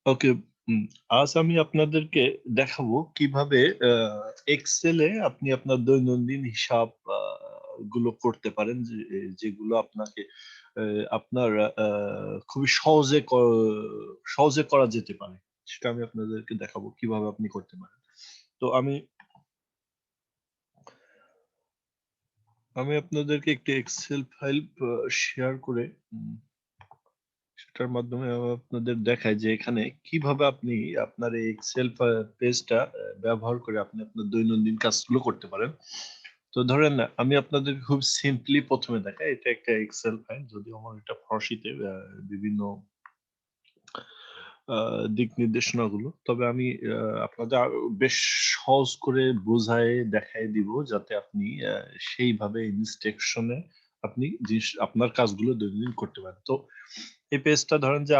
ওকে। আজ আমি আপনাদেরকে দেখাবো কিভাবে এক্সেলে আপনি আপনার দৈনন্দিন হিসাব গুলো করতে পারেন, যেগুলো আপনাকে আপনার খুবই সহজে করা যেতে পারে। সেটা আমি আপনাদেরকে দেখাবো কিভাবে আপনি করতে পারেন। তো আমি আপনাদেরকে একটি এক্সেল ফাইল শেয়ার করে সেটার মাধ্যমে আপনাদের দেখাই যে এখানে কিভাবে আপনি আপনার এই এক্সেল পেজটা ব্যবহার করে আপনি আপনার দৈনন্দিন কাজগুলো করতে পারেন। তো ধরেন আমি আপনাদের খুব সিম্পলি প্রথমে দেখাই, এটা একটা এক্সেল ফাইল, যদিও আমার এটা ফরাসিতে বিভিন্ন দিক নির্দেশনাগুলো, তবে আমি আপনাদের আরো বেশ সহজ করে বোঝায় দেখাই দিব যাতে আপনি সেইভাবে ইনস্ট্রাকশনে আপনি জিনিস আপনার কাজগুলো দৈনন্দিন করতে পারেন। তো এই পেজটা ধরেন যে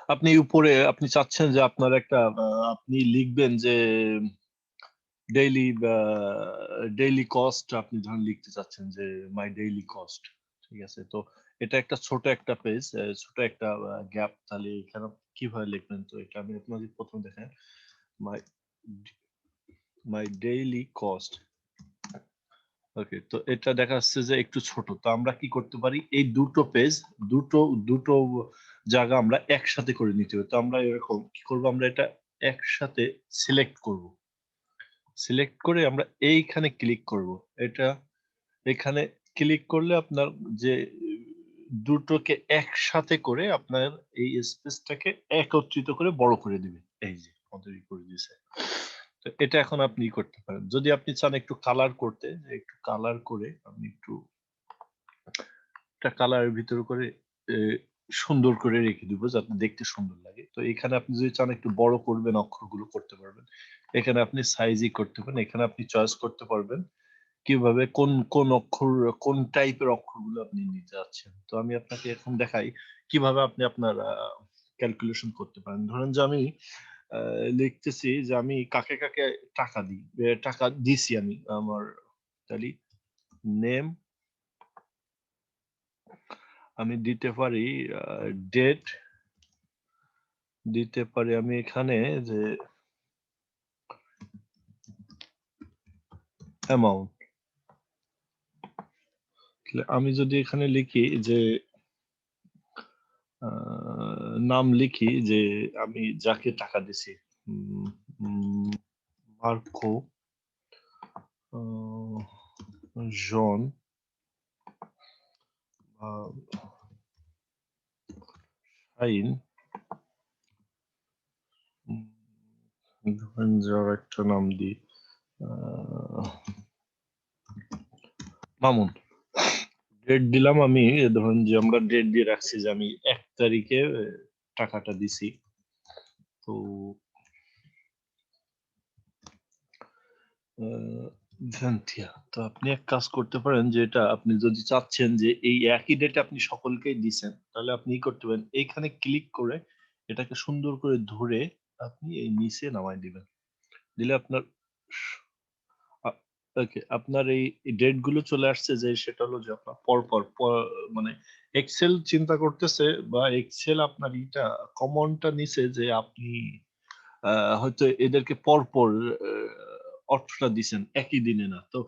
আপনি উপরে আপনি চাচ্ছেন যে আপনার একটা আপনি লিখবেন যে ডেইলি ডেইলি কস্ট আপনি ধরেন লিখতে চাচ্ছেন যে মাই ডেইলি কস্ট। ঠিক আছে? তো এটা একটা ছোট একটা পেজ, ছোট একটা গ্যাপ, তাহলে এখানে কিভাবে লিখবেন? তো এটা আমি আপনাকে ১ম দেখাই। মাই মাই ডেইলি কস্ট। ওকে, তো এটা দেখা যাচ্ছে যে একটু ছোট। তো আমরা কি করতে পারি? এই দুটো পেজ, দুটো দুটো জায়গা আমরা একসাথে করে নিতে হবে। তো আমরা এরকম কি করব? আমরা এটা একসাথে সিলেক্ট করব। সিলেক্ট করে আমরা এইখানে ক্লিক করব। এটা এখানে ক্লিক করলে আপনার যে দুটোকে একসাথে করে আপনার এই স্পেসটাকে একত্রিত করে বড় করে দিবে। এই যে আমাদের করে দিয়েছে। তো এটা এখন আপনি করতে পারেন। যদি আপনি চান একটু কালার করতে, একটু কালার করে আপনি একটু একটা কালারের ভিতর করে এ সুন্দর করে রেখে দিব যাতে দেখতে সুন্দর লাগে। তো এখানে আপনি যদি চান একটু বড় করবেন, অক্ষরগুলো করতে পারবেন। এখানে আপনি সাইজই করতে পারেন। এখানে আপনি চয়েস করতে পারবেন কিভাবে কোন অক্ষর, কোন টাইপের অক্ষরগুলো আপনি নিতে চাচ্ছেন। তো আমি আপনাকে এখন দেখাই কিভাবে আপনি আপনার ক্যালকুলেশন করতে পারেন। ধরেন যে আমি আ লিখতেছি যে আমি কাকে টাকা দিই। টাকা দিছি আমি আমার তালি নেম, আমি দিতে পারি আ ডেট, দিতে পারি আমি এখানে যে অ্যামাউন্ট। আমি যদি এখানে লিখি যে আ নাম লিখি যে আমি যাকে টাকা দিছি। উম উম মার্কো আ জন আ শাইন, ধরেন যে আরেকটা নাম দিই আ মামুন। ডেট দিলাম আমি, ধরুন যে আমরা ডেট দিয়ে রাখছি যে আমি ১ তারিখে টাকাটা দিছি। তো আ ভ্যান্থিয়া। তো আপনি এক কাজ করতে পারেন যে এটা আপনি যদি চাচ্ছেন যে এই একই ডেটে আপনি সকলকেই দিছেন, তাহলে আপনি কি করতে পারেন? এইখানে ক্লিক করে এটাকে সুন্দর করে ধরে আপনি এই নিচে নামায় দিবেন। দিলে আপনার স আ ওকে, আপনার এই ডেট গুলো চলে আসছে, যে সেটা হলো যে আপনার মানে এক্সেল চিন্তা করতেছে বা এক্সেল আপনার কমনটা নিছে যে আপনি আ হয়তো এদেরকে পরপর আ অর্থটা দিছেন একই দিনে না। তো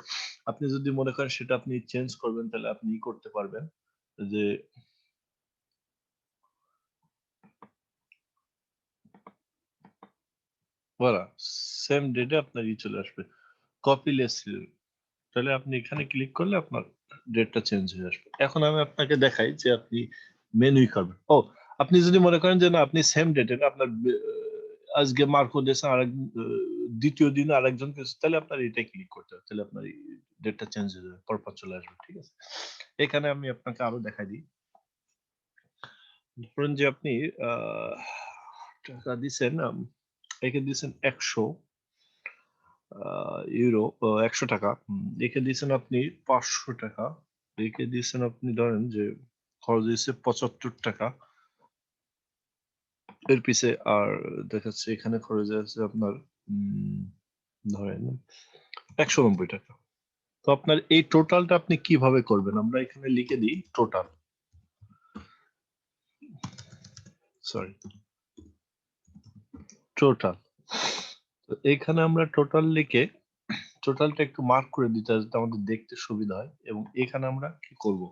আপনি যদি মনে করেন সেটা আপনি চেঞ্জ করবেন, তাহলে আপনি করতে পারবেন যে ভোila সেম ডেটে আপনার চলে আসবে। কপি লেস তাহলে আপনি এখানে ক্লিক করলে আপনার ডেটটা চেঞ্জ হয়ে আসবে। এখন আমি আপনাকে দেখাই যে আপনি মেনুই করবেন। আপনি যদি মনে করেন যে না আপনি সেম ডেটের আপনার আজকে মার্কো দিয়েছেন, ২য় দিনে আরেকজন পেয়েছে, তাহলে আপনার এটাই ক্লিক করতে হবে। তাহলে আপনার এই ডেটটা চেঞ্জ হয়ে যাবে। পরপর চলে আসবে। ঠিক আছে? এখানে আমি আপনাকে আরো দেখাই দিই। ধরুন যে আপনি আ টাকা দিছেন, একে দিছেন ১০০ আ ইউরো, ৳১০০। একে দিয়েছেন আপনি ৳৫০০। একে দিয়েছেন আপনি ধরেন যে খরচ হইছে ৳৭৫। এর পিছে আর দেখাচ্ছে এখানে খরচ আছে আপনার উম ধরেন ৳১৯০। তো আপনার এই টোটালটা আপনি কিভাবে করবেন? আমরা এখানে লিখে দিই টোটাল। Sorry, total. তো এখানে আমরা টোটাল লিখে টোটালটা একটু মার্ক করে দিতে হবে যাতে আমাদের দেখতে সুবিধা হয়, এবং এখানে আমরা কি করব,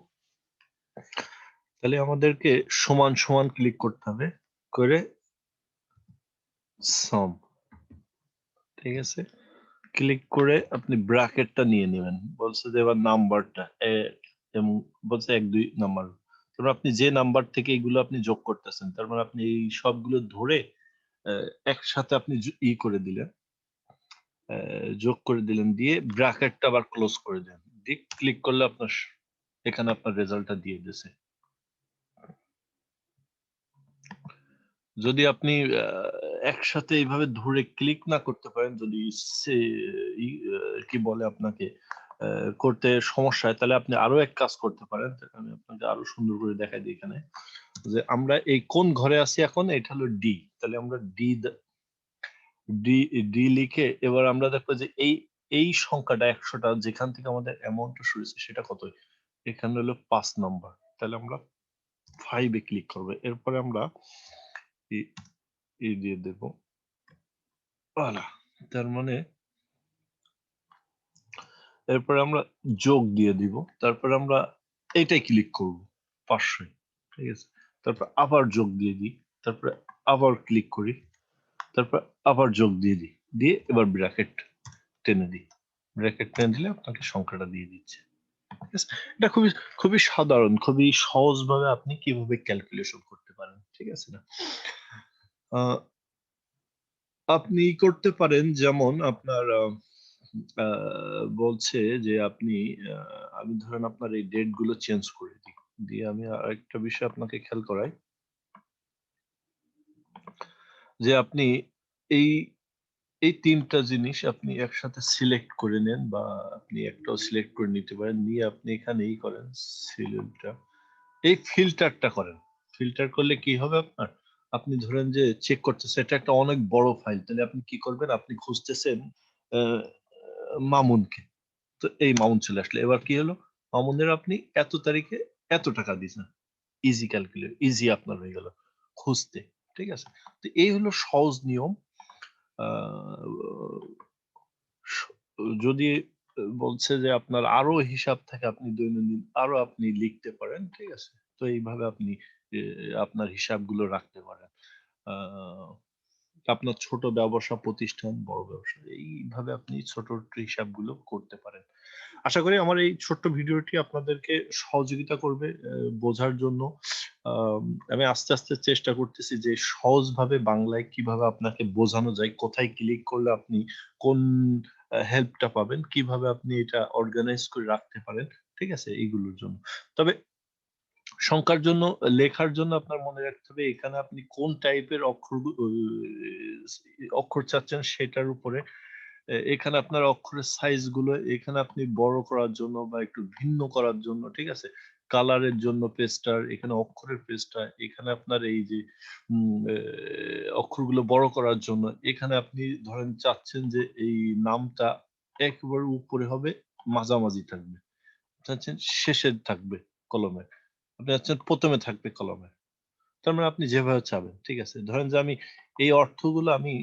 তাহলে আমাদেরকে সমান সমান ক্লিক করতে হবে, করে সাম, ঠিক আছে, ক্লিক করে আপনি ব্র্যাকেটটা নিয়ে নেবেন, বলছে যে এবার নাম্বারটা এবং বলছে 1 2 নাম্বার, তারপর আপনি যে নাম্বার থেকে এগুলো আপনি যোগ করতেছেন, তার মানে আপনি এই সবগুলো ধরে একসাথে আপনি করে দিলেন, যোগ করে দিলেন, দিয়ে ব্র্যাকেটটা আবার ক্লোজ করে দেন, দিয়ে ক্লিক করলে আপনার এখানে আপনার রেজাল্টটা দিয়ে দিয়েছে। যদি আপনি একসাথে এইভাবে ধরে ক্লিক না করতে পারেন, যদি কি বলে আপনাকে করতে সমস্যা হয়, তাহলে আপনি আরো এক কাজ করতে পারেন, আমি আপনাকে আরো সুন্দর করে দেখাই দিই এখানে, যে আমরা এই কোন ঘরে আছি এখন, এটা হলো ডি, তাহলে আমরা ডি ডি ডি লিখে এবার আমরা দেখবো যে এই সংখ্যাটা 100টা যেখান থেকে আমাদের অ্যামাউন্টটা শুরু হয়েছে সেটা কত, এখানে হলো 5 নাম্বার, তাহলে আমরা 5 এ ক্লিক করব, এরপরে আমরা দিয়ে দেব, তার মানে এরপরে আমরা যোগ দিয়ে দিব, তারপরে আমরা এইটাই ক্লিক করব 500, ঠিক আছে, তারপর আবার যোগ দিয়ে দিই, তারপরে আবার ক্লিক করি, তারপর আবার যোগ দিয়ে দিই, দিয়ে এবার ব্র্যাকেট টেনে দিই, ব্র্যাকেট টেনে দিলে আপনাকে সংখ্যাটা দিয়ে দিচ্ছে, ঠিক আছে। এটা খুবই খুবই সাধারণ, খুবই সহজভাবে আপনি কিভাবে ক্যালকুলেশন করতে পারেন, ঠিক আছে না। আপনি করতে পারেন, যেমন আপনার বলছে যে আপনি আমি ধরেন আপনার এই ডেট গুলো চেঞ্জ করে দিই, দিয়ে আমি আরেকটা বিষয় আপনাকে খেয়াল করাই, যে আপনি এই এই 3টা জিনিস আপনি একসাথে সিলেক্ট করে নেন, বা আপনি একটাও সিলেক্ট করে নিতে পারেন, নিয়ে আপনি এখানে করেন সিলেক্টটা, এই ফিল্টারটা করেন, ফিল্টার করলে কি হবে আপনার, আপনি ধরেন যে চেক করতেছেন, এটা একটা অনেক বড় ফাইল, তাহলে আপনি কি করবেন, আপনি খুঁজতেছেন আহ, মামুনকে, তো এই মামুন চলে আসলে, এবার কি হলো, মামুনের আপনি এত তারিখে এত টাকা দিয়েছেন, ইজি ক্যালকুলেট, ইজি আপনার হয়ে গেল খুঁজতে, ঠিক আছে। তো এই হলো সহজ নিয়ম। আহ, যদি বলছে যে আপনার আরো হিসাব থাকে, আপনি দৈনন্দিন আরো আপনি লিখতে পারেন, ঠিক আছে, তো এইভাবে আপনি আপনার হিসাবগুলো রাখতে পারেন। আহ, আপনার ছোট ব্যবসা প্রতিষ্ঠান, বড় ব্যবসা, এইভাবে আপনি ছোট ছোট হিসাবগুলো করতে পারেন। আশা করি আমার এই ছোট্ট ভিডিওটি আপনাদেরকে সহযোগিতা করবে বোঝার জন্য। আমি আস্তে আস্তে চেষ্টা করতেছি যে সহজভাবে বাংলায় কিভাবে আপনাকে বোঝানো যায়, কোথায় ক্লিক করলে আপনি কোন হেল্পটা পাবেন, কিভাবে আপনি এটা অর্গানাইজ করে রাখতে পারেন, ঠিক আছে, এইগুলোর জন্য। তবে সংখ্যার জন্য, লেখার জন্য আপনার মনে রাখতে হবে এখানে আপনি কোন টাইপের অক্ষর চাচ্ছেন সেটার উপরে, এখানে আপনার অক্ষরের সাইজ গুলো এখানে আপনি বড় করার জন্য বা একটু ভিন্ন করার জন্য, ঠিক আছে, কালারের জন্য পেজটার, এখানে অক্ষরের পেজটা, এখানে আপনার এই যে অক্ষরগুলো বড় করার জন্য, এখানে আপনি ধরেন চাচ্ছেন যে এই নামটা একেবারে উপরে হবে, মাঝামাঝি থাকবে, চাচ্ছেন শেষে থাকবে কলমের, আপনি চাচ্ছেন প্রথমে থাকবে কলমের, তার মানে আপনি যেভাবে চাবেন, ঠিক আছে। ধরেন যে আমি এই অর্থগুলো আমি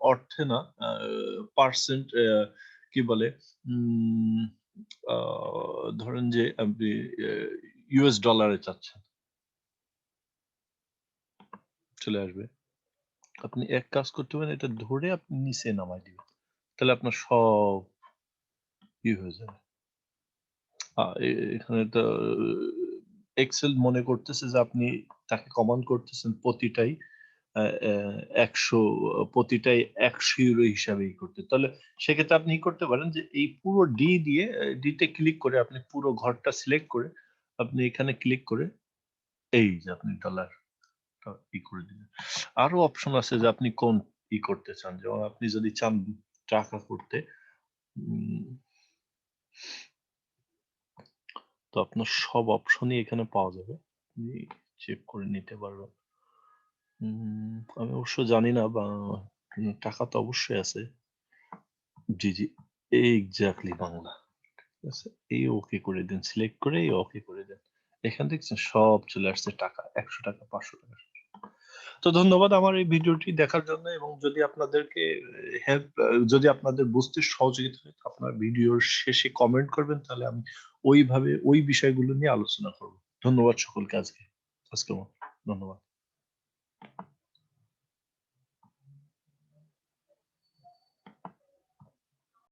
অর্থে না, পার্সেন্ট, কি বলে, উম, ধরেন যে আপনি ইউএস ডলারে চাচ্ছেন, চলে আসবে, আপনি এক কাজ করতে পারেন, এটা ধরে আপনি নিচে নামাই দিবেন, তাহলে আপনার সব হয়ে যাবে। এখানে তো এক্সেল মনে করতেছে যে আপনি তাকে কমান্ড করতেছেন প্রতিটাই 100, প্রতিটাই 100 ইউরো হিসাবে করতে, তাহলে সেক্ষেত্রে আপনি করতে পারেন যে এই পুরো ডি দিয়ে, ডি তে ক্লিক করে আপনি পুরো ঘরটা সিলেক্ট করে আপনি এখানে ক্লিক করে এই যে আপনি ডলার করে দিলেন। আরো অপশন আছে যে আপনি কোন করতে চান, যেমন আপনি যদি চান টাকা করতে, উম, তো আপনার সব অপশনই এখানে পাওয়া যাবে, আপনি চেক করে নিতে পারবেন। আমি অবশ্য জানি না বা টাকা তো অবশ্যই আছে, জি জি, এক্স্যাক্টলি বাংলা, ঠিক আছে, এই ওকে করে দেন, সিলেক্ট করে এই ওকে করে দেন, এখান থেকে সব চলে আসছে টাকা, 100 টাকা, 500 টাকা। তো ধন্যবাদ আমার এই ভিডিওটি দেখার জন্য, এবং যদি আপনাদেরকে যদি আপনাদের বুঝতে সহযোগিতা হয়, আপনার ভিডিওর শেষে কমেন্ট করবেন, তাহলে আমি ওইভাবে ওই বিষয়গুলো নিয়ে আলোচনা করব। ধন্যবাদ সকলকে আজকের মতো। ধন্যবাদ।